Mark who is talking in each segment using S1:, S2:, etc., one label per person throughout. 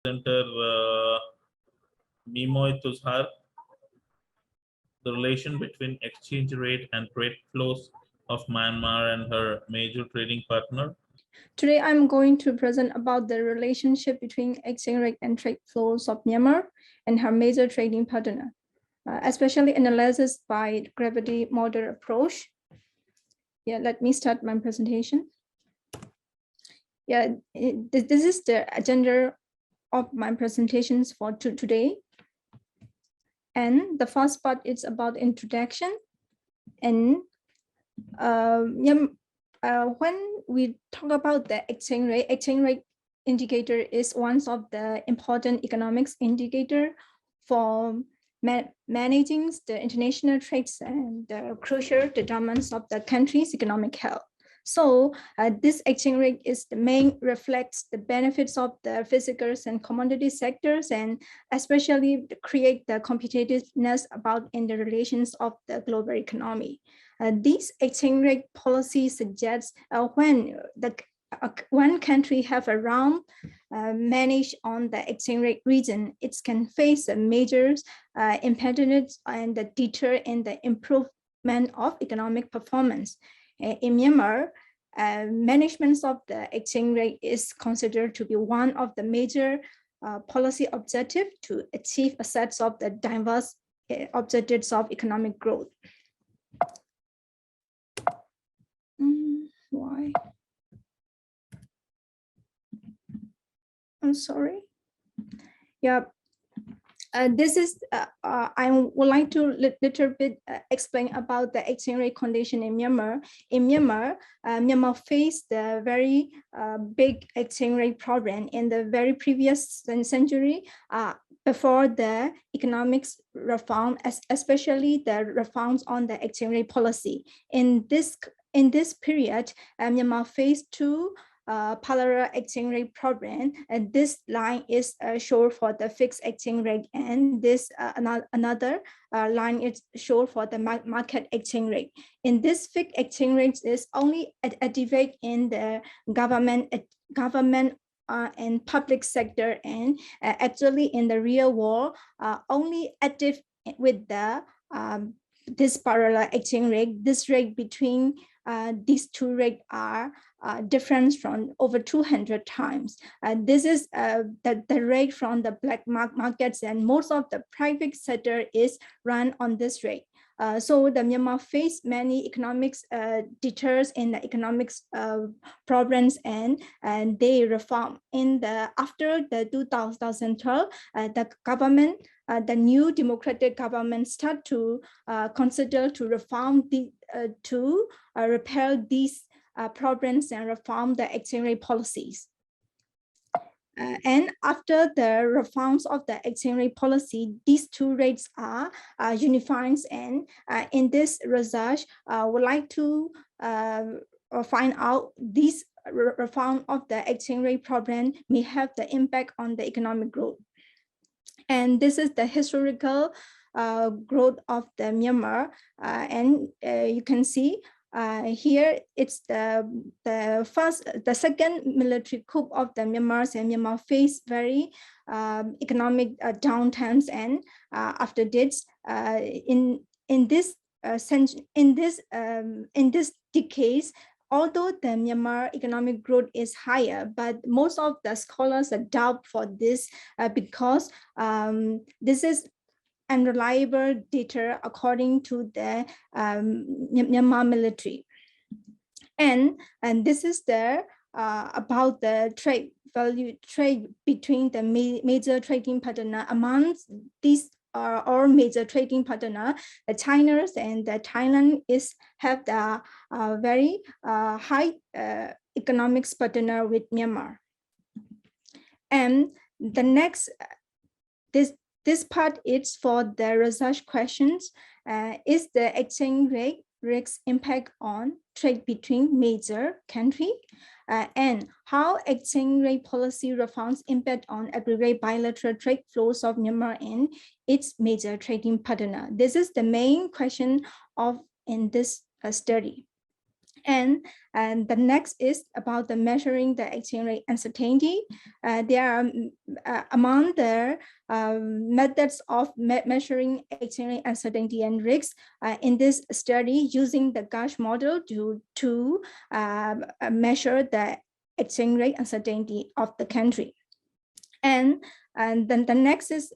S1: Center Mimoy Tuzhar, the relation between exchange rate and trade flows of Myanmar and her major trading partner.
S2: Today, I'm going to present about the relationship between exchange rate and trade flows of Myanmar and her major trading partner, especially analysis by gravity model approach. Yeah, let me start my presentation. Yeah, this is the agenda of my presentations for today. And the first part is about introduction. And when we talk about the exchange rate indicator is one of the important economics indicator for managing the international trades and the crucial determinants of the country's economic health. So this exchange rate is the main reflects the benefits of the physical and commodity sectors, and especially create the competitiveness about in the relations of the global economy. This exchange rate policy suggests when one country have a round managed on the exchange rate region, it can face a major impediments and the deter in the improvement of economic performance. In Myanmar, management of the exchange rate is considered to be one of the major policy objectives to achieve a set of the diverse objectives of economic growth. Why? I'm sorry. Yeah. This is, I would like to little bit explain about the exchange rate condition in Myanmar. In Myanmar, Myanmar faced the very big exchange rate problem in the very previous century before the economics reform, especially the reforms on the exchange rate policy. In this period, Myanmar faced two parallel exchange rate problem, and this line is shown for the fixed exchange rate, and this another line is shown for the market exchange rate. In this fixed exchange rate is only activate in the government and public sector, and actually in the real world only active with the this parallel exchange rate. This rate between these two rates are different from over 200 times. This is the rate from the black markets, and most of the private sector is run on this rate. So the Myanmar face many economics deters in the economics problems, and they reform in the after the 2012 the government. The new democratic government start to consider to reform the to repair these problems and reform the exchange rate policies. And after the reforms of the exchange rate policy, these two rates are unified. And in this research, would like to find out this reform of the exchange rate problem may have the impact on the economic growth. And this is the historical growth of the Myanmar, and you can see here it's the second military coup of the Myanmar, and Myanmar faced very economic downturns, and after this in this decades, although the Myanmar economic growth is higher, but most of the scholars doubt for this because this is unreliable data according to the Myanmar military. And this is the about the trade between the major trading partner. Amongst these are all major trading partner, the China and the Thailand have the very high economics partner with Myanmar. And the next, this part is for the research questions. Is the exchange rate risks impact on trade between major countries? And how exchange rate policy reforms impact on aggregate bilateral trade flows of Myanmar and its major trading partner? This is the main question of in this study. And the next is about the measuring the exchange rate uncertainty. There are among the methods of measuring exchange rate uncertainty and risks in this study using the GASH model to measure the exchange rate uncertainty of the country. And then the next is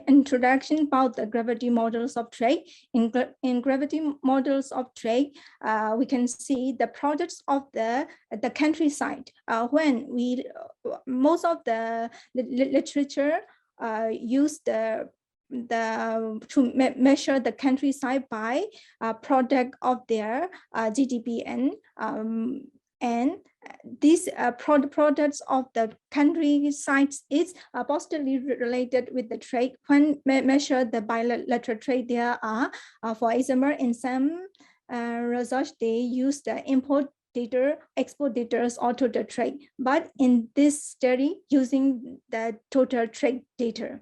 S2: introduction about the gravity models of trade. In gravity models of trade, we can see the products of the countryside. When we most of the literature use to measure the countryside by product of their GDP and these products of the countryside is positively related with the trade. When measure the bilateral trade, there are, for example, in some research, they use the import data, export data or total trade. But in this study, using the total trade data.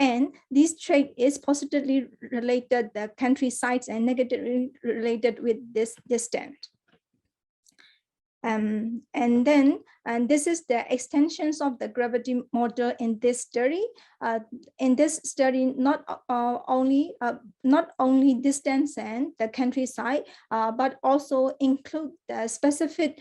S2: And this trade is positively related the countrysides and negatively related with this distance. And this is the extensions of the gravity model in this study. In this study, not only distance and the countryside, but also include the specific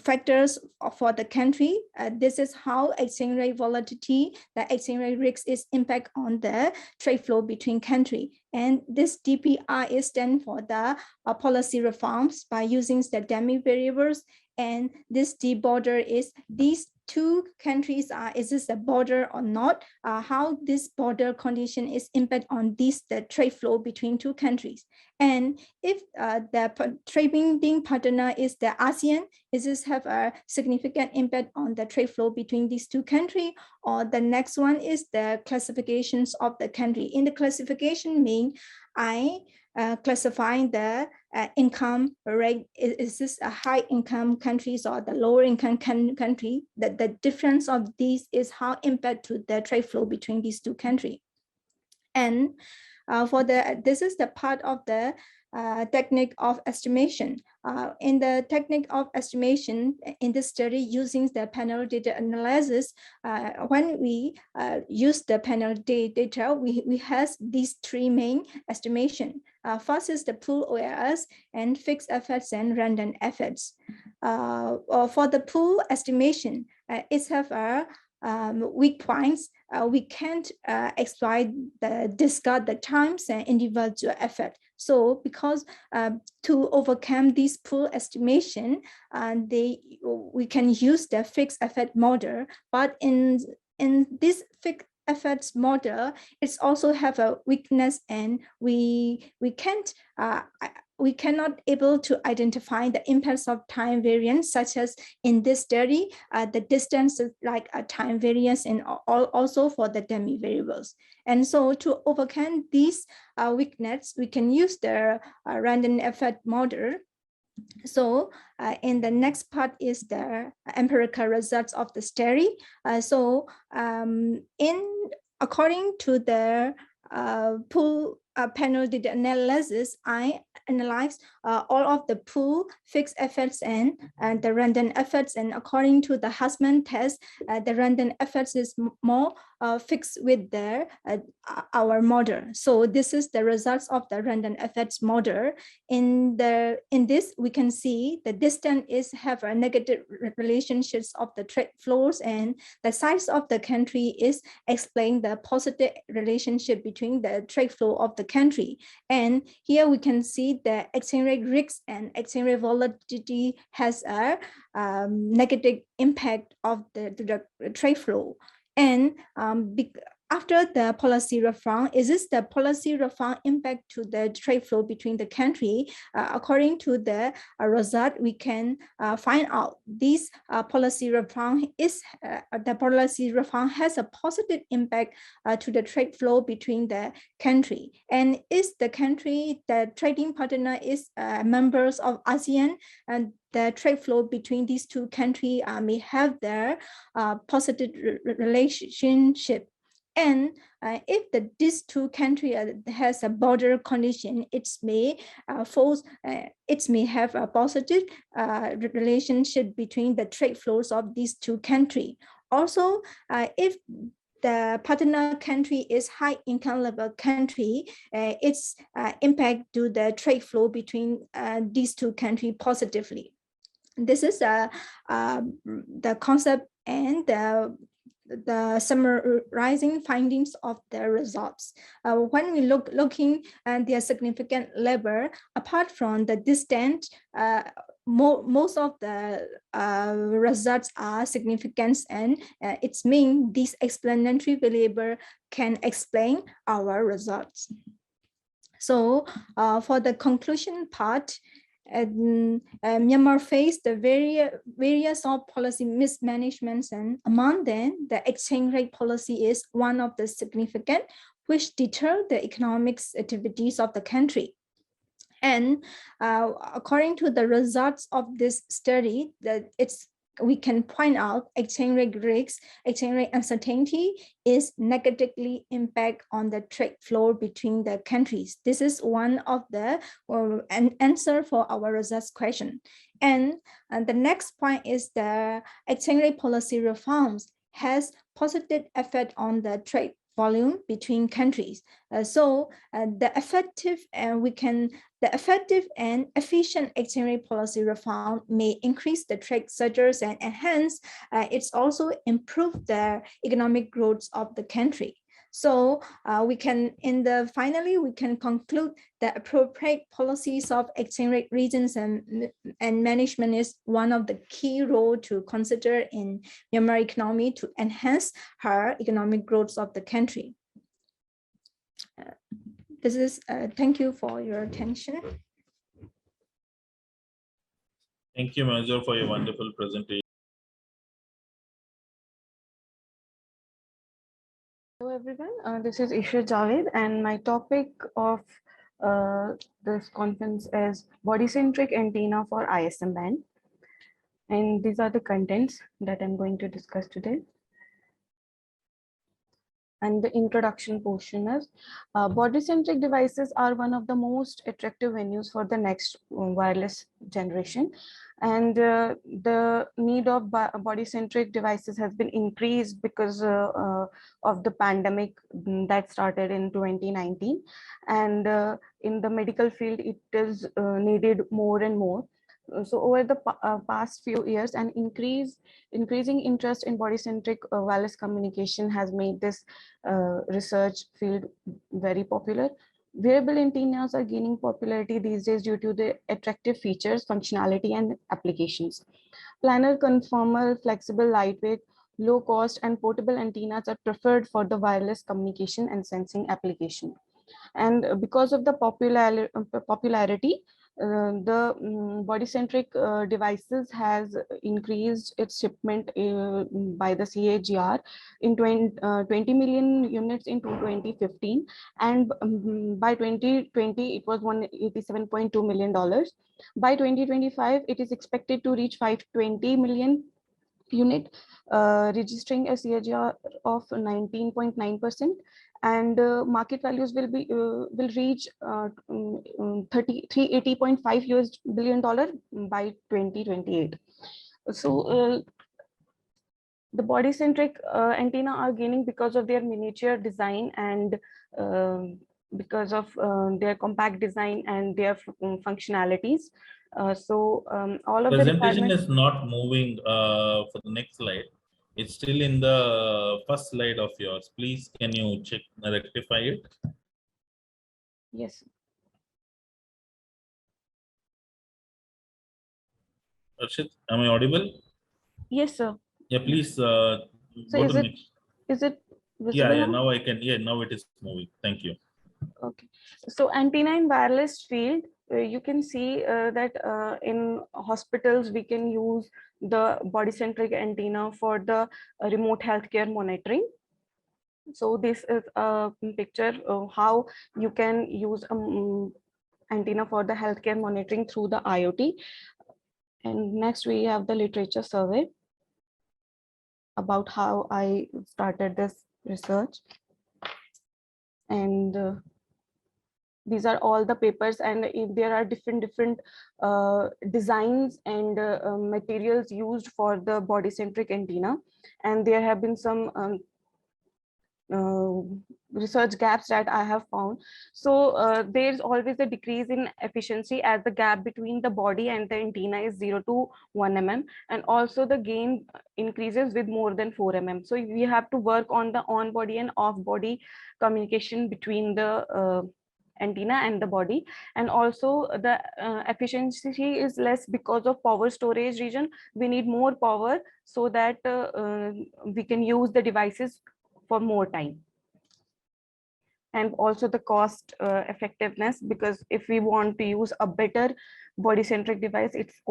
S2: factors for the country. This is how exchange rate volatility, the exchange rate risk is impact on the trade flow between country. And this DPR is stand for the policy reforms by using the dummy variables. And this D border is these two countries is this a border or not? How this border condition is impact on the trade flow between two countries. And if the trading partner is the ASEAN, is this have a significant impact on the trade flow between these two countries? Or the next one is the classifications of the country. In the classification mean classifying the income rate. Is this a high income countries or the lower income country? The difference of these is how impact to the trade flow between these two countries. And this is the part of the technique of estimation. In the technique of estimation in this study using the panel data analysis, when we use the panel data, we have these three main estimation. First is the pool ORS and fixed effects and random effects. For the pool estimation, it have a weak points. We can't discard the times and individual effect. So because to overcome this pool estimation, we can use the fixed effect model. But in this fixed effects model, it's also have a weakness, and we cannot able to identify the impacts of time variance, such as in this study, the distance is like a time variance, and also for the dummy variables. And so to overcome these weakness, we can use the random effect model. So in the next part is the empirical results of the study. According to the pool panel data analysis, I analyzed all of the pool fixed effects and the random effects. And according to the Husman test, the random effects is more fixed with our model. So this is the results of the random effects model. In this, we can see the distance is have a negative relationships of the trade flows, and the size of the country is explain the positive relationship between the trade flow of the country. And here we can see the exchange rate risk and exchange rate volatility has a negative impact of the trade flow. And after the policy reform, is this the policy reform impact to the trade flow between the country? According to the result, we can find out this policy reform is the policy reform has a positive impact to the trade flow between the country. And is the country, the trading partner is members of ASEAN, and the trade flow between these two countries may have their positive relationship. And if these two countries has a border condition, it may have a positive relationship between the trade flows of these two countries. Also, if the partner country is high income level country, its impact to the trade flow between these two countries positively. This is the concept and the summarizing findings of the results. When we looking at their significant level, apart from the distant, most of the results are significant, and it's mean this explanatory variable can explain our results. So for the conclusion part, Myanmar faced the various of policy mismanagements, and among them, the exchange rate policy is one of the significant, which deter the economic activities of the country. And according to the results of this study, that we can point out exchange rate risks, exchange rate uncertainty is negatively impact on the trade flow between the countries. This is one of the an answer for our results question. And the next point is the exchange rate policy reforms has positive effect on the trade volume between countries. The effective and efficient exchange rate policy reform may increase the trade surges and hence it's also improve the economic growth of the country. So finally we can conclude that appropriate policies of exchange rate regions and management is one of the key role to consider in Myanmar economy to enhance her economic growth of the country. Thank you for your attention.
S1: Thank you, Major, for your wonderful presentation.
S3: Hello everyone, this is Isha Javed, and my topic of this conference is body-centric antenna for ISM band. And these are the contents that I'm going to discuss today. And the introduction portion is body-centric devices are one of the most attractive venues for the next wireless generation. And the need of body-centric devices has been increased because of the pandemic that started in 2019. And in the medical field, it is needed more and more. So over the past few years, an increasing interest in body-centric wireless communication has made this research field very popular. Wearable antennas are gaining popularity these days due to the attractive features, functionality, and applications. Planar, conformal, flexible, lightweight, low cost, and portable antennas are preferred for the wireless communication and sensing application. And because of the popularity, the body-centric devices has increased its shipment by the CAGR in 20 million units in 2015, and by 2020 it was $187.2 million. By 2025 it is expected to reach 520 million unit, registering a CAGR of 19.9%, and market values will reach $380.5 billion by 2028. So the body-centric antenna are gaining because of their miniature design and because of their compact design and their functionalities. All of the
S1: Presentation is not moving for the next slide. It's still in the first slide of yours. Please, can you check, rectify it?
S3: Yes.
S1: Arshit, am I audible?
S3: Yes, sir.
S1: Yeah, please.
S3: So is it visible?
S1: Yeah, now I can. Yeah, now it is moving. Thank you.
S3: Okay. So antenna in wireless field, you can see that in hospitals we can use the body-centric antenna for the remote healthcare monitoring. So this is a picture of how you can use antenna for the healthcare monitoring through the IoT. And next we have the literature survey about how I started this research. And these are all the papers, and there are different designs and materials used for the body centric antenna, and there have been some uh, research gaps that I have found. So there's always a decrease in efficiency as the gap between the body and the antenna is 0 to 1 mm, and also the gain increases with more than 4 mm. So we have to work on the on body and off body communication between the antenna and the body. And also the efficiency is less because of power storage region. We need more power so that we can use the devices for more time. And also the cost effectiveness, because if we want to use a better body centric device, it's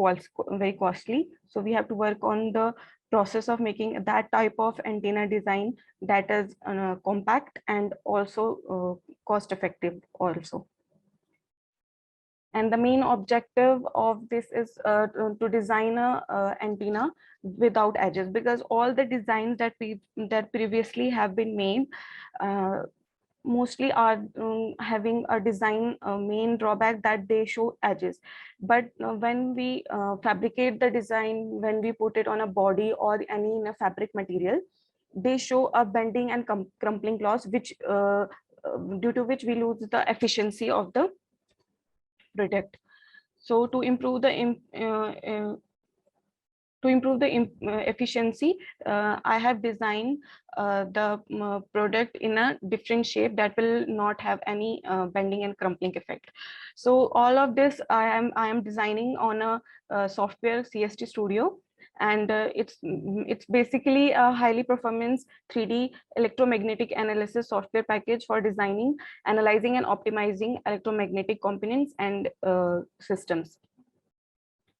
S3: very costly. So we have to work on the process of making that type of antenna design that is compact and also cost effective also. And the main objective of this is to design a antenna without edges, because all the designs that previously have been made mostly are having a design main drawback that they show edges. But when we fabricate the design, when we put it on a body or any in a fabric material, they show a bending and crumpling loss, which due to which we lose the efficiency of the product. So to improve the efficiency, I have designed the product in a different shape that will not have any bending and crumpling effect. So all of this I am designing on a software CST Studio, and it's basically a highly performance 3D electromagnetic analysis software package for designing, analyzing, and optimizing electromagnetic components and systems.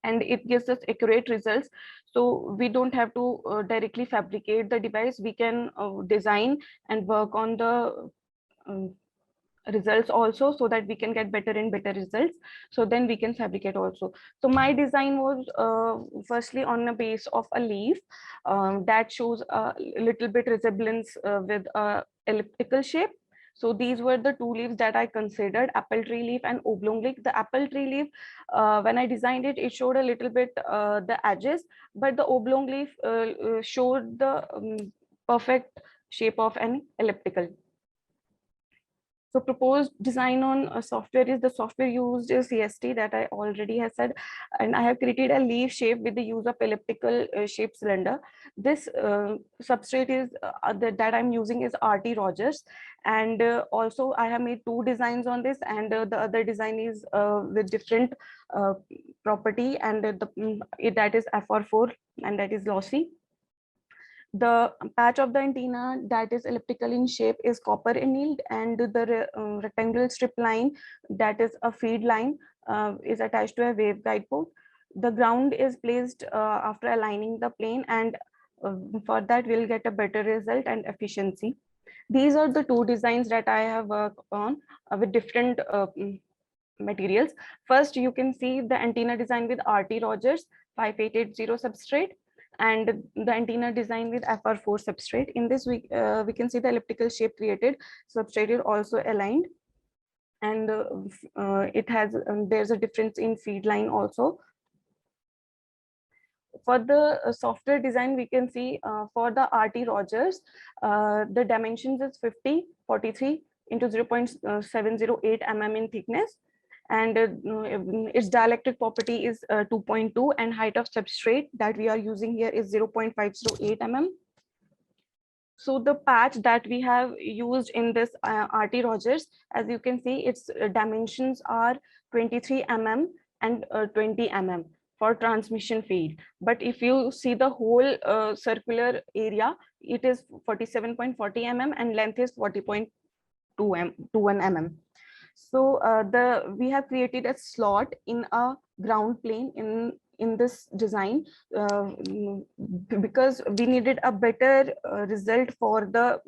S3: And it gives us accurate results. So we don't have to directly fabricate the device. We can design and work on the results also, so that we can get better and better results. So then we can fabricate also. So my design was firstly on a base of a leaf that shows a little bit resemblance with a elliptical shape. So these were the two leaves that I considered, apple tree leaf and oblong leaf. The apple tree leaf, when I designed it, it showed a little bit the edges, but the oblong leaf showed the perfect shape of an elliptical. So proposed design on a software is, the software used is CST that I already have said, and I have created a leaf shape with the use of elliptical shaped cylinder. This substrate is that I'm using is RT Rogers, and also I have made two designs on this, and the other design is with different property, and that is FR4 and that is lossy. The patch of the antenna that is elliptical in shape is copper annealed, and the rectangular strip line that is a feed line is attached to a waveguide port. The ground is placed after aligning the plane, and for that we'll get a better result and efficiency. These are the two designs that I have worked on with different materials. First, you can see the antenna design with RT Rogers 5880 substrate, and the antenna design with FR4 substrate. In this, we can see the elliptical shape created. Substrate is also aligned, and it has there's a difference in feed line also. For the software design, we can see for the RT Rogers, the dimensions is 5043 into 0.708 mm in thickness, and its dielectric property is 2.2, and height of substrate that we are using here is 0.508 mm. So the patch that we have used in this RT Rogers, as you can see, its dimensions are 23 mm and 20 mm for transmission field. But if you see the whole circular area, it is 47.40 mm and length is 40.21 mm. So we have created a slot in a ground plane in this design because we needed a better result for the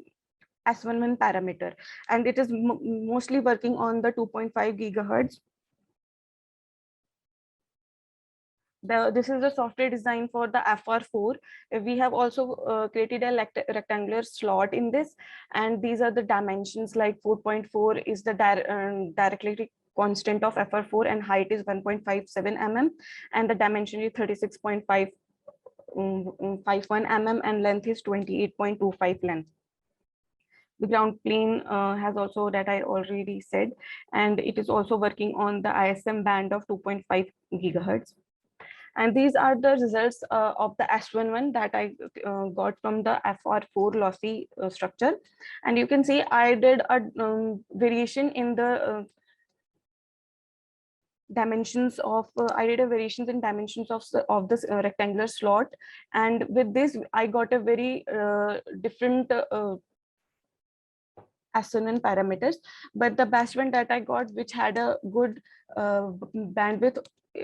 S3: S11 parameter, and it is mostly working on the 2.5 gigahertz. This is the software design for the FR4. We have also created a rectangular slot in this, and these are the dimensions. Like 4.4 is the directly constant of FR4, and height is 1.57 mm, and the dimension is 36.51 mm, and length is 28.25 length. The ground plane has also, that I already said, and it is also working on the ISM band of 2.5 gigahertz. And these are the results of the S11 that I got from the FR4 lossy structure. And you can see I did a variation in the dimensions of I did a variations in dimensions of this rectangular slot, and with this I got a very different S11 parameters, but the best one that I got, which had a good bandwidth,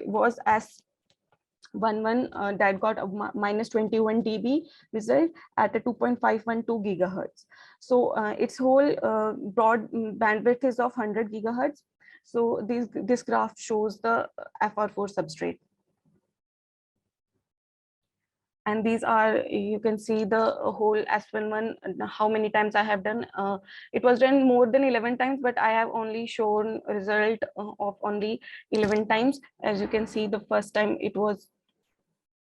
S3: was S11 that got a minus 21 dB result at a 2.512 gigahertz. So its whole broad bandwidth is of 100 gigahertz. So this graph shows the FR4 substrate. And these are, you can see the whole S11, how many times I have done. It was done more than 11 times, but I have only shown a result of only 11 times. As you can see, the first time it was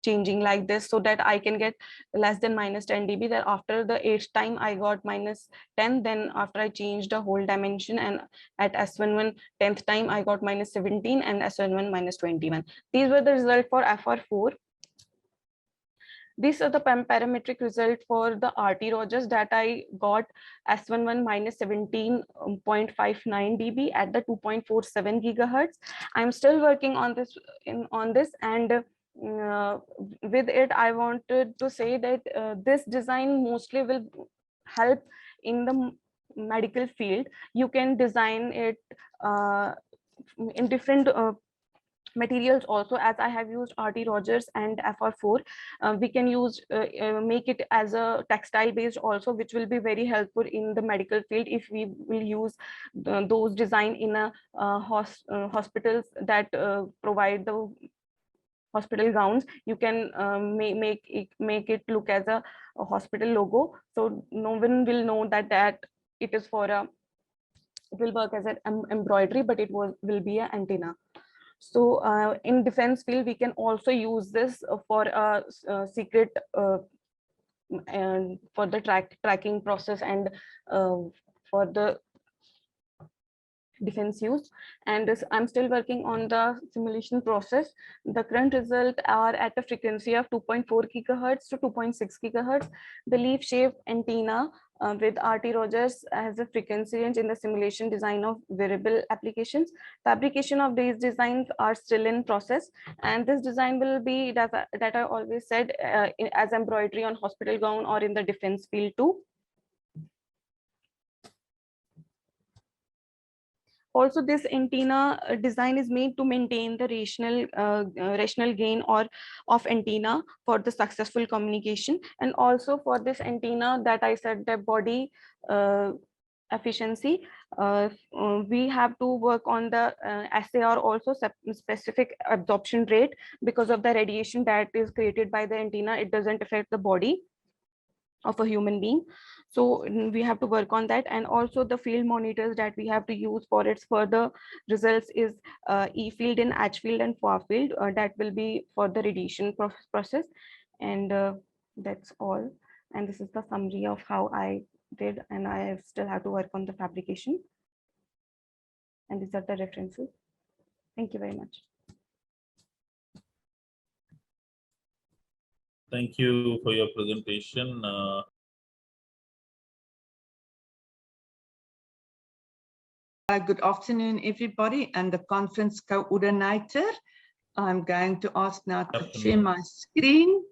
S3: changing like this, so that I can get less than minus 10 dB. Then after the 8th time I got minus 10. Then after I changed the whole dimension, and at S11 10th time I got minus 17, and S11 minus 21. These were the result for FR4. These are the parametric result for the RT Rogers that I got S11 minus 17.59 dB at the 2.47 gigahertz. I'm still working on this and with it I wanted to say that this design mostly will help in the medical field. You can design it in different materials also. As I have used RT Rogers and FR4, we can use make it as a textile based also, which will be very helpful in the medical field if we will use those design in a hospitals that provide the hospital gowns. You can make it look as a hospital logo, so no one will know that it is for a, it will work as an embroidery, but it will be an antenna. So in defense field, we can also use this for a secret and for the tracking process, and for the defense use. And this, I'm still working on the simulation process. The current result are at a frequency of 2.4 gigahertz to 2.6 gigahertz. The leaf shape antenna with RT Rogers has a frequency range in the simulation design of wearable applications. Fabrication of these designs are still in process, and this design will be that I always said as embroidery on hospital gown or in the defense field too. Also, this antenna design is made to maintain the rational gain or of antenna for the successful communication. And also for this antenna that I said, the body efficiency, we have to work on the SAR also, specific absorption rate, because of the radiation that is created by the antenna. It doesn't affect the body of a human being, so we have to work on that. And also the field monitors that we have to use for its further results is E field and H field and far field, that will be for the radiation process. And that's all. And this is the summary of how I did, and I still have to work on the fabrication. And these are the references. Thank you very much.
S1: Thank you for your presentation.
S4: Good afternoon, everybody, and the conference coordinator. I'm going to ask now to share my screen.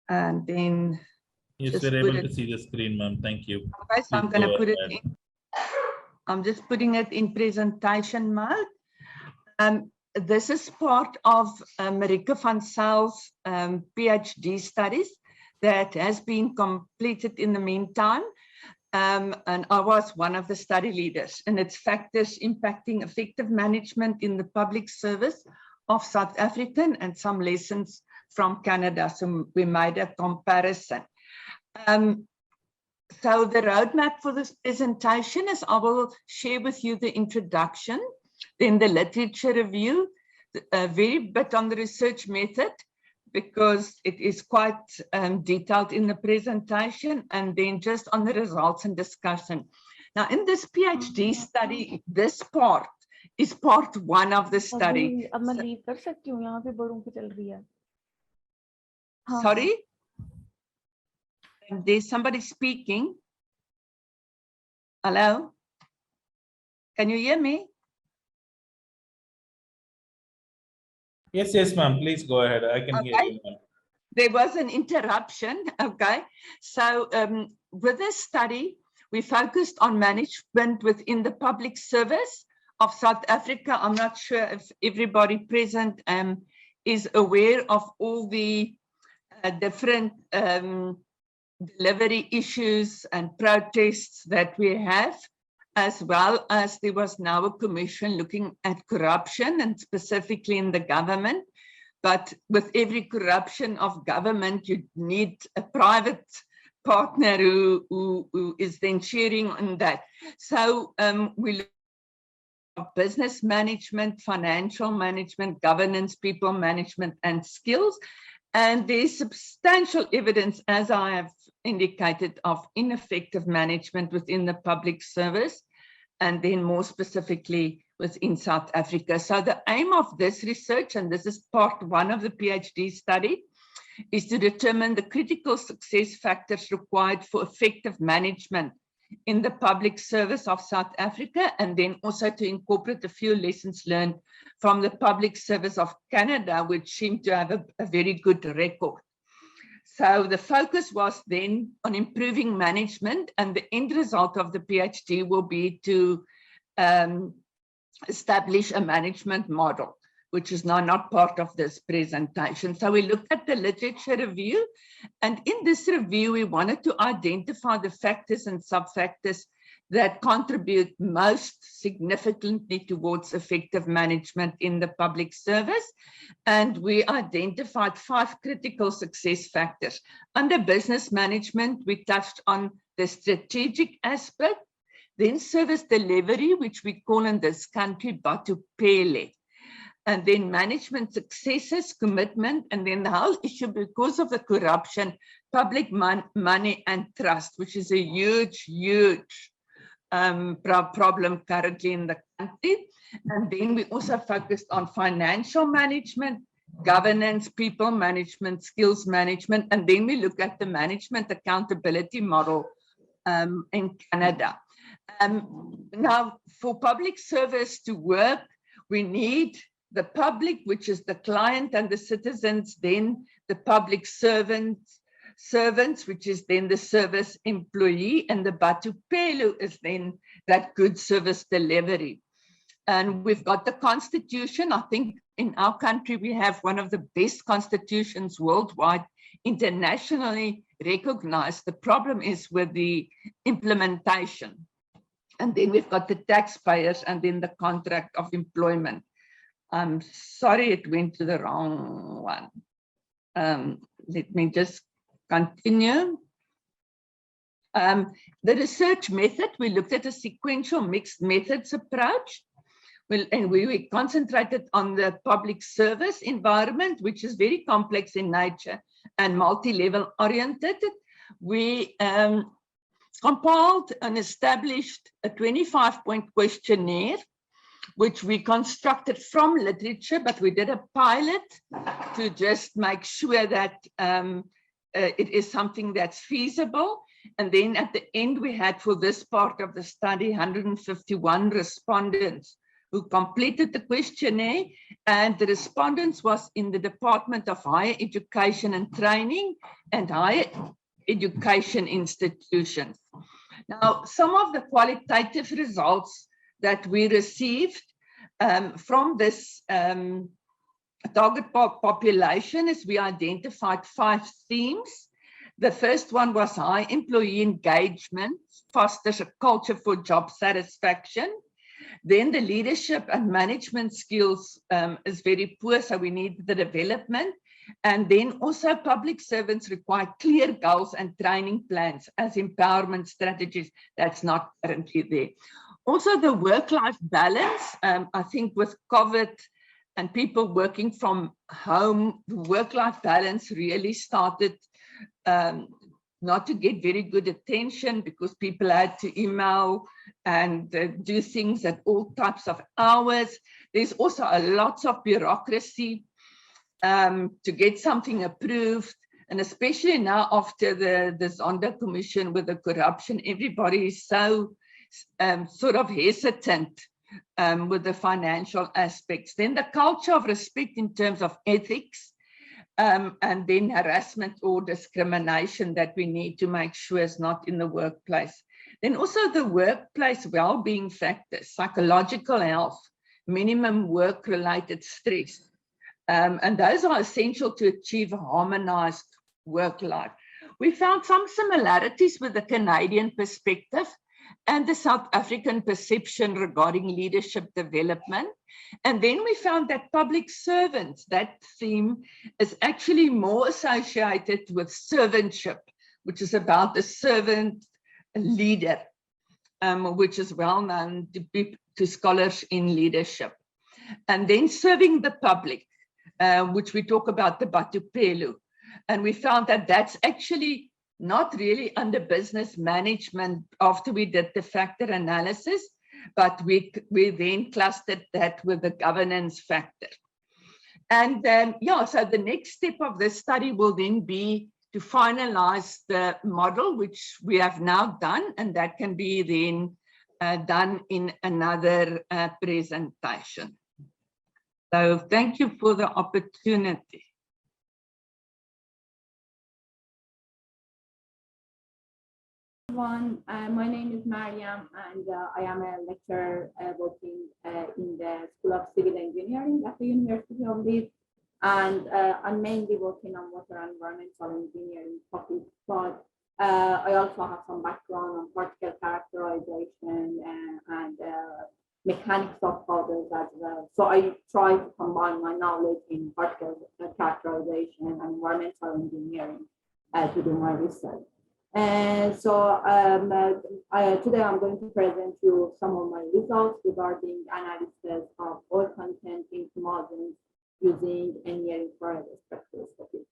S4: And then
S1: yes, we're able to see the screen, ma'am. Thank you.
S4: Okay, so I'm going to put it in. I'm just putting it in presentation mode. This is part of Marika van Zyls' PhD studies that has been completed in the meantime. And I was one of the study leaders, and it's factors impacting effective management in the public service of South African and some lessons from Canada. So we made a comparison. So the roadmap for this presentation is I will share with you the introduction, then the literature review, a very bit on the research method, because it is quite detailed in the presentation, and then just on the results and discussion. Now, in this PhD study, this part is part 1 of the study.
S3: अब मैं leave कर सकती हूँ, यहाँ पे बड़ों की चल रही है.
S4: Sorry? There's somebody speaking. Hello? Can you hear me?
S1: Yes, yes, ma'am. Please go ahead. I can hear you, ma'am.
S4: There was an interruption. Okay. So with this study, we focused on management within the public service of South Africa. I'm not sure if everybody present is aware of all the different delivery issues and protests that we have, as well as there was now a commission looking at corruption, and specifically in the government. But with every corruption of government, you need a private partner who is then sharing on that. So we look at business management, financial management, governance, people management, and skills. And there's substantial evidence, as I have indicated, of ineffective management within the public service, and then more specifically within South Africa. So the aim of this research, and this is part 1 of the PhD study, is to determine the critical success factors required for effective management in the public service of South Africa, and then also to incorporate a few lessons learned from the public service of Canada, which seemed to have a very good record. So the focus was then on improving management, and the end result of the PhD will be to establish a management model, which is now not part of this presentation. So we looked at the literature review, and in this review, we wanted to identify the factors and sub-factors that contribute most significantly towards effective management in the public service. And we identified 5 critical success factors. Under business management, we touched on the strategic aspect, then service delivery, which we call in this country batu pele, and then management successes, commitment, and then the whole issue, because of the corruption, public money and trust, which is a huge, huge problem currently in the country. And then we also focused on financial management, governance, people management, skills management, and then we look at the management accountability model in Canada. Now, for public service to work, we need the public, which is the client and the citizens, then the public servants, which is then the service employee, and the batu pelu is then that good service delivery. And we've got the constitution. I think in our country, we have one of the best constitutions worldwide, internationally recognized. The problem is with the implementation. And then we've got the taxpayers, and then the contract of employment. I'm sorry, it went to the wrong one. Let me just continue. The research method, we looked at a sequential mixed methods approach. And we concentrated on the public service environment, which is very complex in nature and multi-level oriented. We compiled and established a 25-point questionnaire, which we constructed from literature, but we did a pilot to just make sure that it is something that's feasible. And then at the end, we had for this part of the study, 151 respondents who completed the questionnaire, and the respondents was in the Department of Higher Education and Training and higher education institutions. Now, some of the qualitative results that we received from this target population is we identified 5 themes. The first one was high employee engagement, fosters a culture for job satisfaction. Then the leadership and management skills is very poor, so we need the development. And then also public servants require clear goals and training plans as empowerment strategies. That's not currently there. Also the work-life balance, I think with COVID and people working from home, the work-life balance really started not to get very good attention because people had to email and do things at all types of hours. There's also a lot of bureaucracy to get something approved. And especially now after the Zondo Commission with the corruption, everybody is so sort of hesitant with the financial aspects. Then the culture of respect in terms of ethics, and then harassment or discrimination that we need to make sure is not in the workplace. Then also the workplace well-being factors, psychological health, minimum work-related stress. And those are essential to achieve a harmonized work life. We found some similarities with the Canadian perspective and the South African perception regarding leadership development. And then we found that public servants, that theme is actually more associated with servantship, which is about the servant leader, which is well known to scholars in leadership. And then serving the public, which we talk about the Batupelu. And we found that that's actually not really under business management after we did the factor analysis, but we then clustered that with the governance factor. And yeah, so the next step of this study will then be to finalize the model, which we have now done, and that can be then done in another presentation. So thank you for the opportunity.
S5: Everyone, my name is Mariam, and I am a lecturer working in the School of Civil Engineering at the University of Leeds, and I'm mainly working on water and environmental engineering topics, but I also have some background on particle characterization and mechanics of powders as well. So I try to combine my knowledge in particle characterization and environmental engineering to do my research. And so today I'm going to present you some of my results regarding analysis of oil content in emulsions using near-infrared spectroscopy.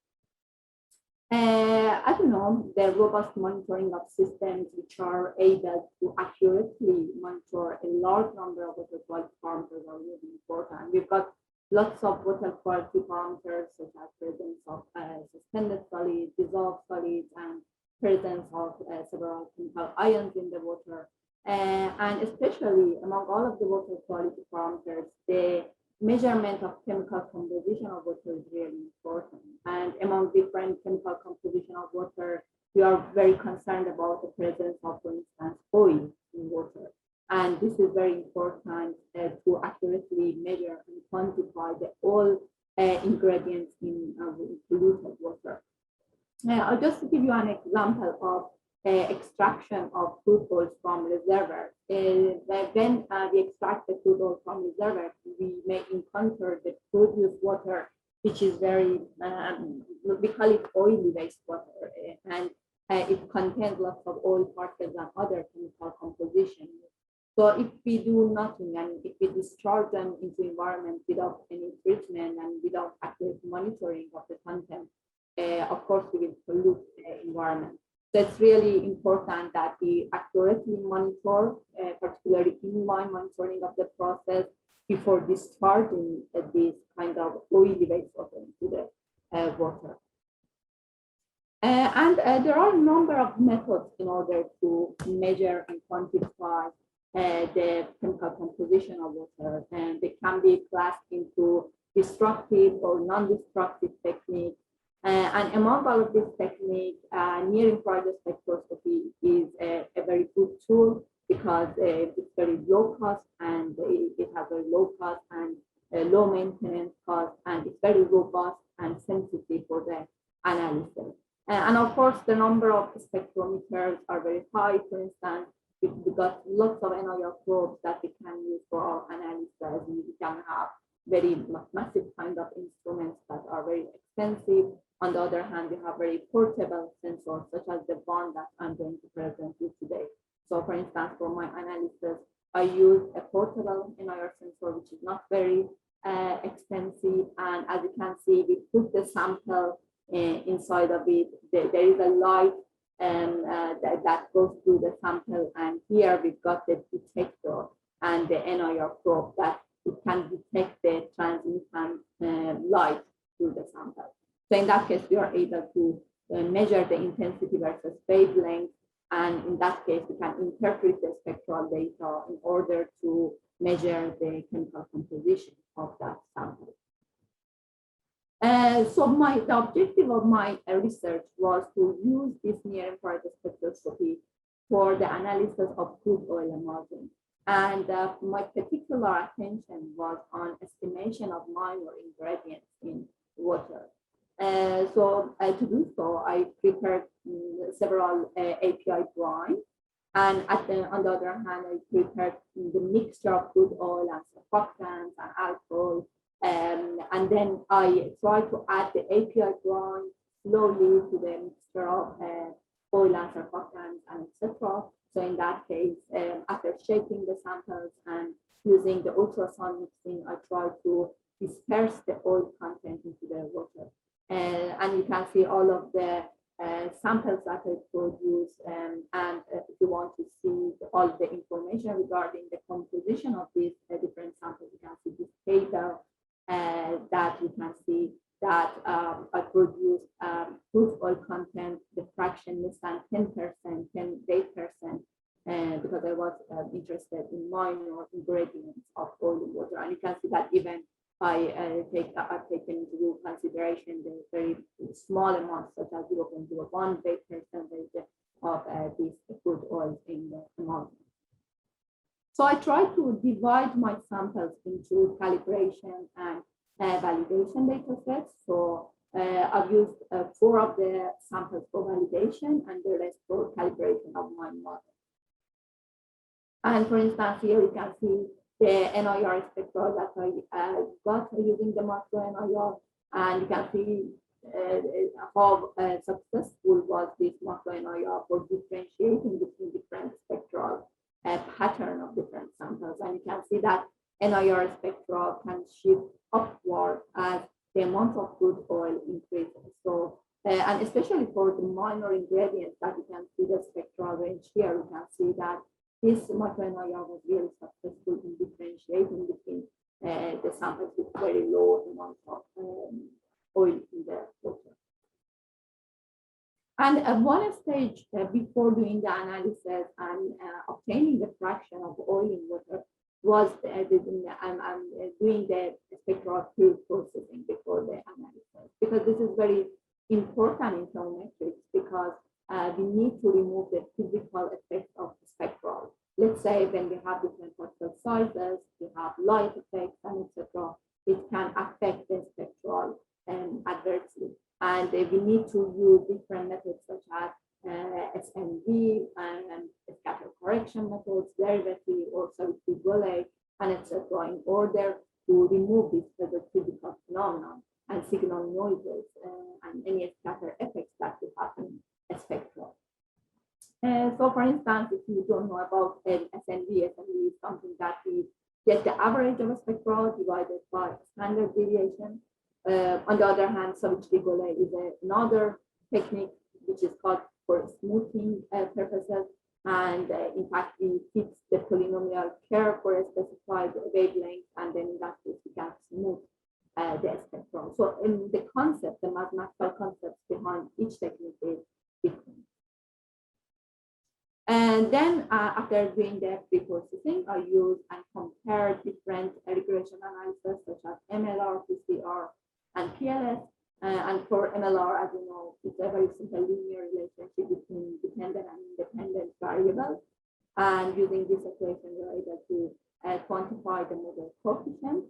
S5: As you know, the robust monitoring of systems which are able to accurately monitor a large number of water quality parameters are really important. We've got lots of water quality parameters such as presence of suspended solids, dissolved solids, and presence of several chemical ions in the water. And especially among all of the water quality parameters, the measurement of chemical composition of water is really important. And among different chemical composition of water, we are very concerned about the presence of, for instance, oil in water. And this is very important to accurately measure and quantify the all ingredients in polluted water. I'll just give you an example of extraction of crude oil from reservoirs. When we extract the crude oil from reservoirs, we may encounter the produced water, which is very, we call it oily wastewater, and it contains lots of oil particles and other chemical composition. So if we do nothing and if we discharge them into the environment without any treatment and without accurate monitoring of the content, of course, we will pollute the environment. So it's really important that we accurately monitor, particularly inline monitoring of the process before discharging this kind of oily wastewater into the water. There are a number of methods in order to measure and quantify the chemical composition of water, and they can be classed into destructive or non-destructive techniques. And among all of these techniques, near-infrared spectroscopy is a very good tool because it's very low cost and it has a low cost and low maintenance cost, and it's very robust and sensitive for the analysis. And of course, the number of spectrometers are very high. For instance, we got lots of NIR probes that we can use for our analysis. We can have very massive kind of instruments that are very expensive. On the other hand, we have very portable sensors, such as the one that I'm going to present you today. So for instance, for my analysis, I use a portable NIR sensor, which is not very expensive. And as you can see, we put the sample inside of it. There is a light that goes through the sample. And here we've got the detector and the NIR probe that it can detect the transmitted light through the sample. So in that case, we are able to measure the intensity versus wavelength. And in that case, we can interpret the spectral data in order to measure the chemical composition of that sample. So the objective of my research was to use this near-infrared spectroscopy for the analysis of crude oil emulsion. And my particular attention was on estimation of minor ingredients in water. So to do so, I prepared several API drawings. And on the other hand, I prepared the mixture of crude oil and surfactants and alcohol. And then I tried to add the API drawing slowly to the mixture of oil and surfactants and etc. So in that case, after shaping the samples and using the ultrasound mixing, I tried to disperse the oil content into the water. And you can see all of the samples that I produced. And if you want to see all the information regarding the composition of these different samples, you can see this table that you can see that I produced crude oil content, the fraction less than 10%, 10%, because I was interested in minor ingredients of oil and water. And you can see that even I've taken into consideration the very small amounts, such as 0.01% of these crude oils in the emulsion. So I tried to divide my samples into calibration and validation data sets. So I've used 4 of the samples for validation and the rest for calibration of my model. And for instance, here you can see the NIR spectra that I got using the macro NIR, and you can see how successful was this macro NIR for differentiating between different spectral pattern of different samples. And you can see that NIR spectra can shift upward as the amount of crude oil increases. So, and especially for the minor ingredients that you can see the spectral range here, you can see that this macro NIR was really successful in differentiating between the samples with very low amount of oil in the water. And at one stage before doing the analysis and obtaining the fraction of oil in water was doing the spectral processing before the analysis, because this is very important in thermometrics, because we need to remove the physical effects of the spectral. Let's say when we have different particle sizes, we have light effects and etc. It can affect the spectral adversely. And we need to use different methods such as SNV and scatter correction methods, derivative, or solid Goulet, and etc. in order to remove this physical phenomenon and signal noises and any scatter effects that will happen in spectral. So for instance, if you don't know about SNV is something that we get the average of a spectral divided by standard deviation. On the other hand, Savage-Goulet is another technique which is called for smoothing purposes, and in fact we fix the polynomial curve for a specified wavelength, and then in that case we can smooth the spectrum. So in the concept, the mathematical concepts behind each technique is different. And then after doing the pre-processing, I use and compare different regression analysis such as MLR, PCR, and PLS. And for MLR, as you know, it's a very simple linear relationship between dependent and independent variables. And using this equation, we're able to quantify the model coefficient.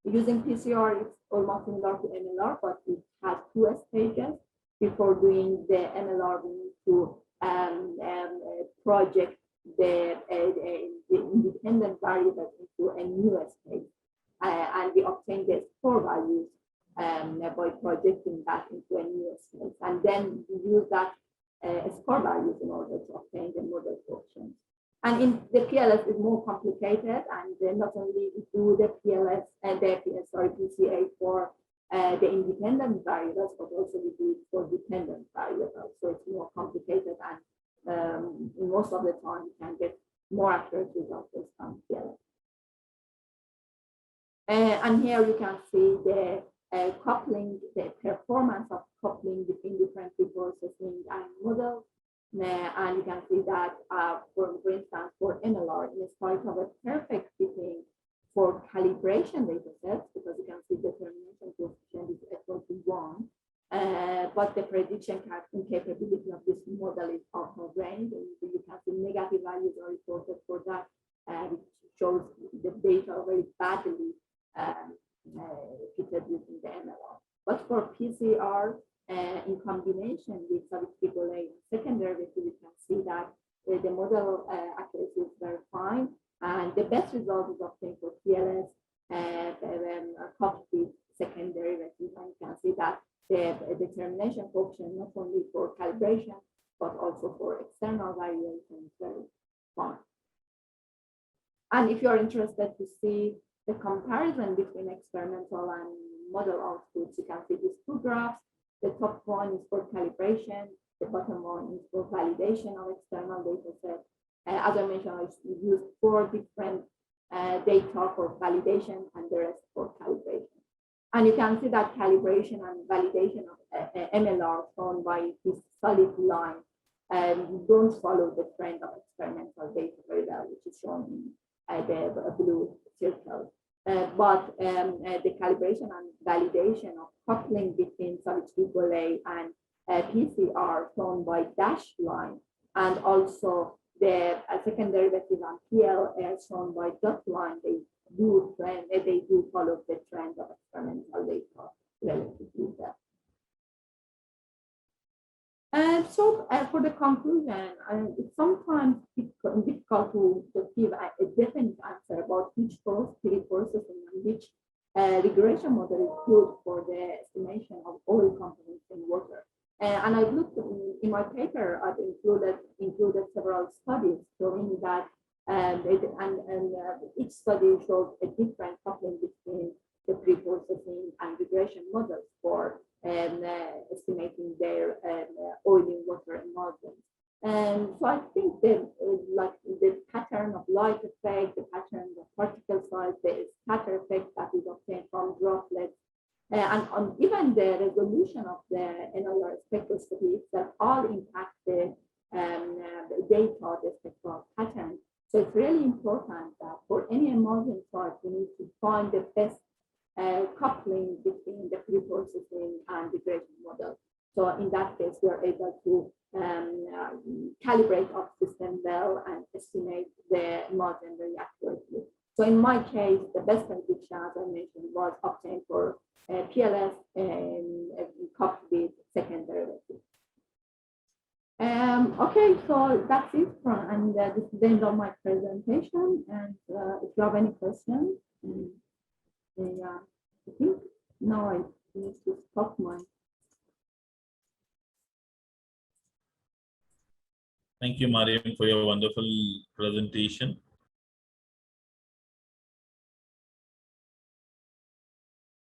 S5: Using PCR, it's almost similar to MLR, but it has 2 stages. Before doing the MLR, we need to project the independent variables into a new space. And we obtain the score values by projecting that into a new space. And then we use that score values in order to obtain the model functions. And in the PLS is more complicated, and then not only we do the PLS and the PCA for the independent variables, but also we do it for dependent variables. So it's more complicated, and most of the time you can get more accurate results based on PLS. And here you can see the coupling, the performance of coupling between different preprocessing and models. And you can see that, for instance, for MLR, in spite of a perfect fitting for calibration data sets, because you can see determination coefficient is equal to 1, but the prediction capability of this model is out of range, and you can see negative values are reported for that, which shows the data very badly fitted using the MLR. But for PCR, in combination with statistical and secondary, we can see that the model accuracy is very fine, and the best result is obtained for PLS coupled with secondary derivative. And you can see that the determination coefficient not only for calibration but also for external variation is very fine. And if you are interested to see the comparison between experimental and model outputs, you can see these two graphs. The top one is for calibration, the bottom one is for validation of external data sets. As I mentioned, I used 4 different data for validation and the rest for calibration. And you can see that calibration and validation of MLR shown by this solid line don't follow the trend of experimental data very well, which is shown in the blue circle. But the calibration and validation of coupling between statistical and PCR shown by dashed line, and also the secondary derivative and PL shown by dot line, they do follow the trend of experimental data relatively well. So for the conclusion, it's sometimes difficult to give a definite answer about which pre-processing and which regression model is good for the estimation of oil components in water. And I've looked in my paper, I've included several studies showing that each study shows a different coupling between the pre-processing and regression models for estimating their oil in water emulsions. So I think the pattern of light effect, the pattern of particle size, the scatter effect that is obtained from droplets, and even the resolution of the NIR spectroscopy that all impact the data, the spectral pattern. So it's really important that for any emulsion chart, we need to find the best coupling between the pre-processing and regression model. So in that case, we are able to calibrate our system well and estimate the emulsion very accurately. So in my case, the best prediction, as I mentioned, was obtained for PLS and coupled with second derivative. Okay, so that's it, and this is the end of my presentation. And if you have any questions, I think now I need to stop my.
S1: Thank you, Mariam, for your wonderful presentation.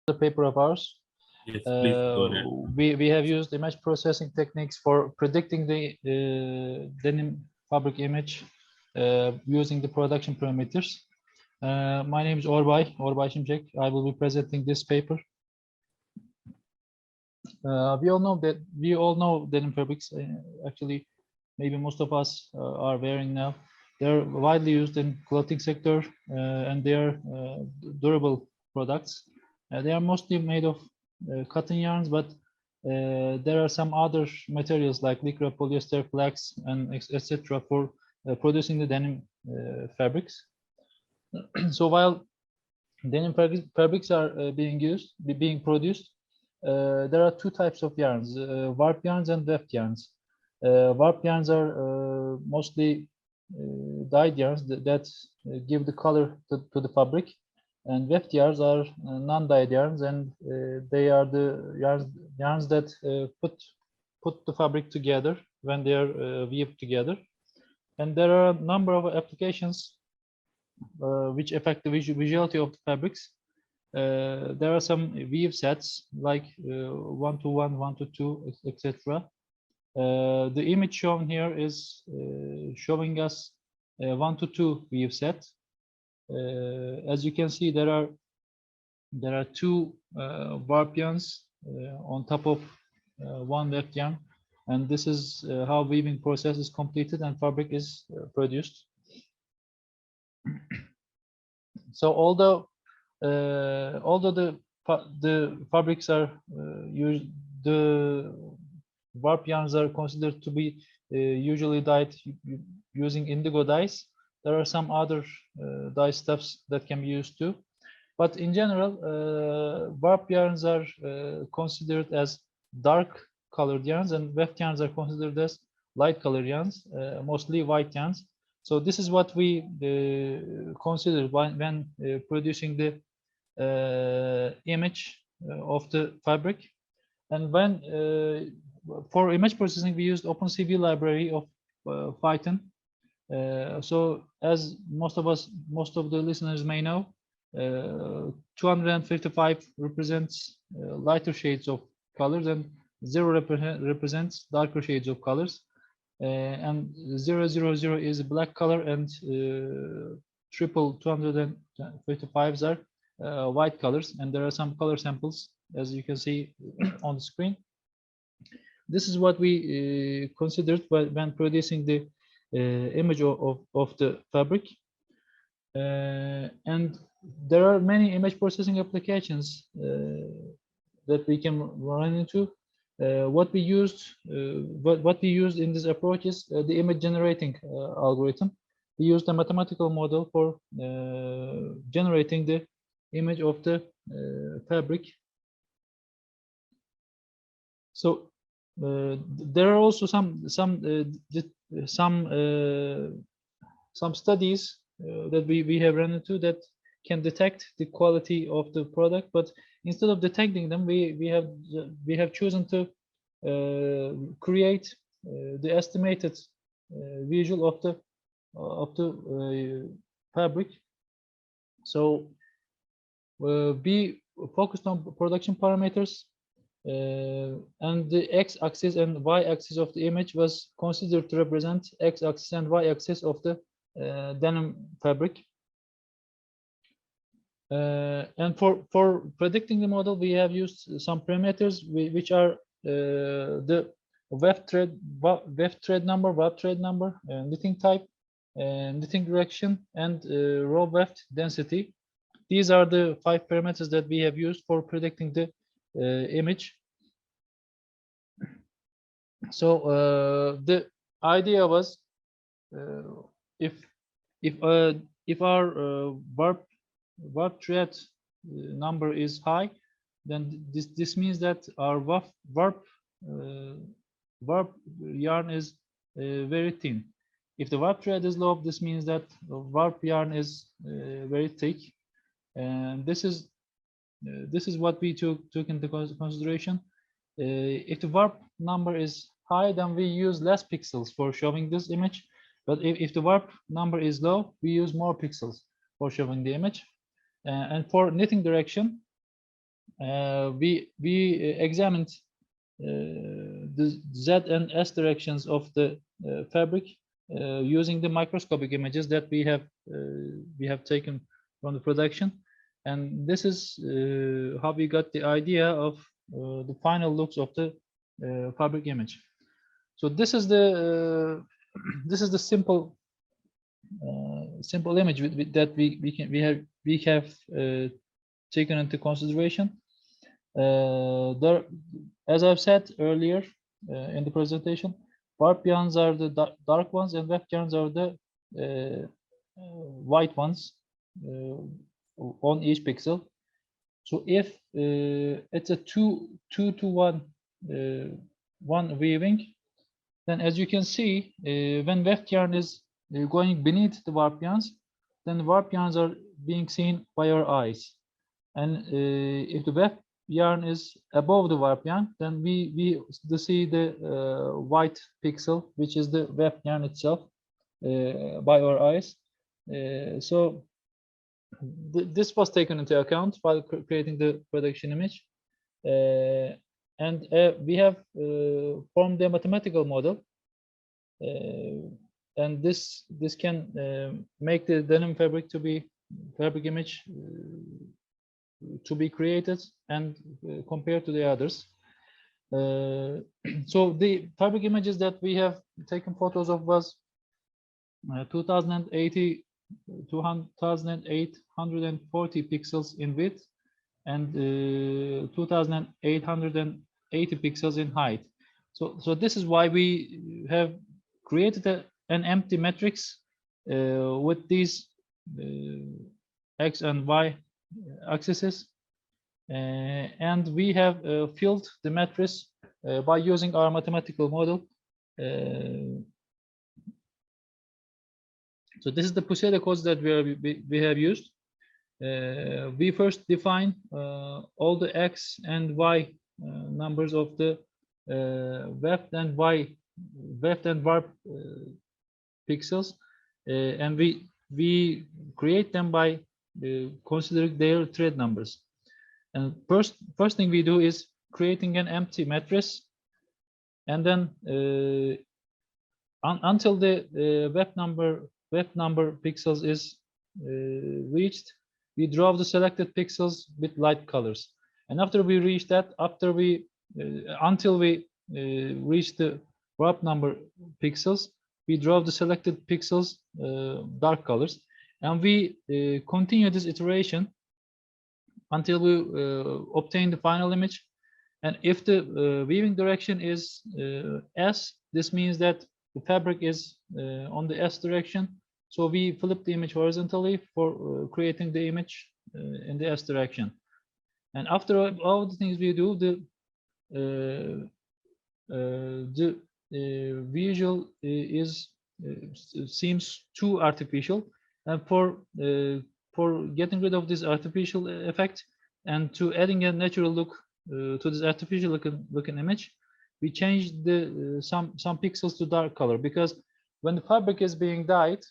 S6: The paper of ours.
S1: Yes, please go ahead.
S6: We have used image processing techniques for predicting the denim fabric image using the production parameters. My name is Orbay Şimşek. I will be presenting this paper. We all know denim fabrics. Actually, maybe most of us are wearing now. They're widely used in clothing sector, and they are durable products. They are mostly made of cotton yarns, but there are some other materials like lycra, polyester, flax, and etc. for producing the denim fabrics. So while denim fabrics are being produced, there are 2 types of yarns: warp yarns and weft yarns. Warp yarns are mostly dyed yarns that give the color to the fabric, and weft yarns are non-dyed yarns, and they are the yarns that put the fabric together when they are weaved together. And there are a number of applications which affect the visuality of the fabrics. There are some weave sets like 1-to-1, 1-to-2, etc. The image shown here is showing us a 1-to-2 weave set. As you can see, there are two warp yarns on top of one weft yarn, and this is how weaving process is completed and fabric is produced. So although the fabrics are used, the warp yarns are considered to be usually dyed using indigo dyes. There are some other dye stuffs that can be used too, but in general, warp yarns are considered as dark colored yarns, and weft yarns are considered as light colored yarns, mostly white yarns. So this is what we consider when producing the image of the fabric. And when for image processing, we used OpenCV library of Python. So as most of the listeners may know, 255 represents lighter shades of colors, and 0 represents darker shades of colors. And 000 is a black color, and 255s are white colors, and there are some color samples as you can see on the screen. This is what we considered when producing the image of the fabric. And there are many image processing applications that we can run into. What we used in this approach is the image generating algorithm. We used a mathematical model for generating the image of the fabric. So there are also some studies that we have run into that can detect the quality of the product, but instead of detecting them, we have chosen to create the estimated visual of the fabric. So we focused on production parameters, and the x-axis and y-axis of the image was considered to represent x-axis and y-axis of the denim fabric. And for predicting the model, we have used some parameters which are the weft thread number, warp thread number, knitting type, knitting direction, and row weft density. These are the 5 parameters that we have used for predicting the image. So the idea was if our warp thread number is high, then this means that our warp yarn is very thin. If the warp thread is low, this means that warp yarn is very thick, and this is what we took into consideration. If the warp number is high, then we use less pixels for showing this image. But if the warp number is low, we use more pixels for showing the image. And for knitting direction, we examined the Z and S directions of the fabric using the microscopic images that we have taken from the production. And this is how we got the idea of the final looks of the fabric image. So this is the simple image that we have taken into consideration. There, as I've said earlier in the presentation, warp yarns are the dark ones, and weft yarns are the white ones on each pixel. So if it's a 2-to-1 weaving, then as you can see, when weft yarn is going beneath the warp yarns, then the warp yarns are being seen by our eyes. And if the web yarn is above the warp yarn, then we see the white pixel, which is the web yarn itself, by our eyes. So this was taken into account while creating the production image. And we have formed a mathematical model, and this can make the denim fabric image to be created and compared to the others. So the fabric images that we have taken photos of was 2,840 pixels in width and 2,880 pixels in height. So this is why we have created an empty matrix with these X and Y axes, and we have filled the matrix by using our mathematical model. So this is the procedure codes that we have used. We first define all the X and Y numbers of the weft and warp pixels, and we create them by considering their thread numbers. And first thing we do is creating an empty matrix, and then until the web number pixels is reached, we draw the selected pixels with light colors. And after we reach that, until we reach the warp number pixels, we draw the selected pixels dark colors, and we continue this iteration until we obtain the final image. And if the weaving direction is S, this means that the fabric is on the S direction. So we flip the image horizontally for creating the image in the S direction. And after all the things we do, the visual seems too artificial. And for getting rid of this artificial effect and to adding a natural look to this artificial looking image, we change some pixels to dark color, because when the fabric is being dyed,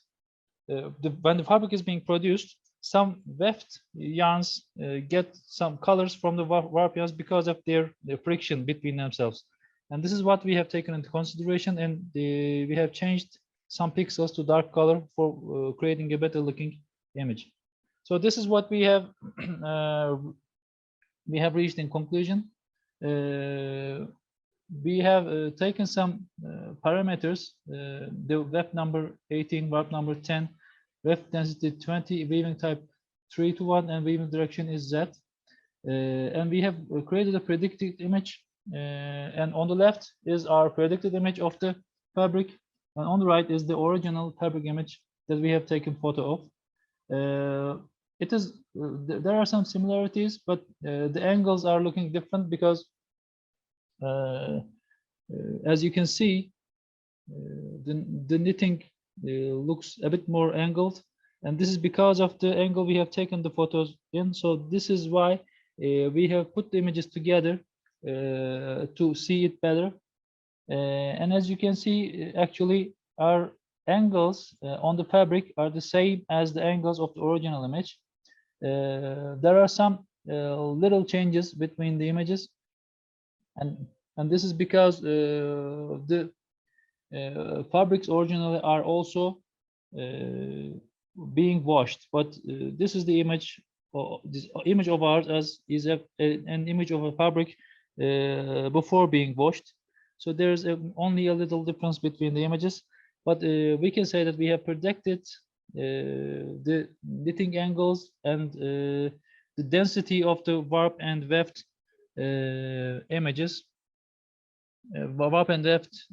S6: when the fabric is being produced, some weft yarns get some colors from the warp yarns because of their friction between themselves. And this is what we have taken into consideration, and we have changed some pixels to dark color for creating a better looking image. So this is what we have reached in conclusion. We have taken some parameters, the weft number 18, warp number 10, weft density 20, weaving type 3:1, and weaving direction is Z. And we have created a predicted image, and on the left is our predicted image of the fabric, and on the right is the original fabric image that we have taken photo of. There are some similarities, but the angles are looking different because as you can see, the knitting looks a bit more angled, and this is because of the angle we have taken the photos in. So this is why we have put the images together to see it better. And as you can see, actually our angles on the fabric are the same as the angles of the original image. There are some little changes between the images, and this is because the fabrics originally are also being washed, but this is the image. This image of ours is an image of a fabric before being washed. So there's only a little difference between the images, but we can say that we have predicted the knitting angles and the density of the warp and weft images, warp and weft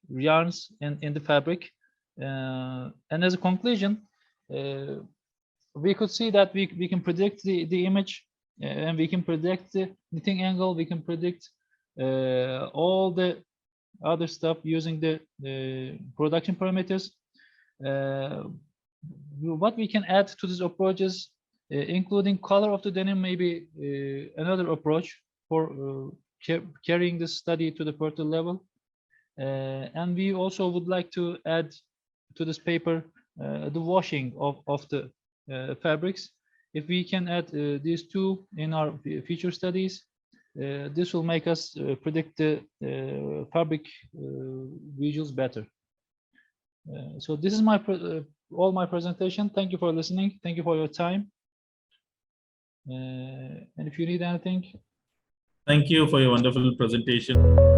S6: yarns in the fabric. And as a conclusion, we could see that we can predict the image, and we can predict the knitting angle. We can predict all the other stuff using the production parameters. What we can add to these approaches, including color of the denim, maybe another approach for carrying the study to the further level. And we also would like to add to this paper the washing of the fabrics. If we can add these two in our future studies, this will make us predict the fabric visuals better. So this is my all my presentation. Thank you for listening. Thank you for your time. And if you need anything.
S1: Thank you for your wonderful presentation.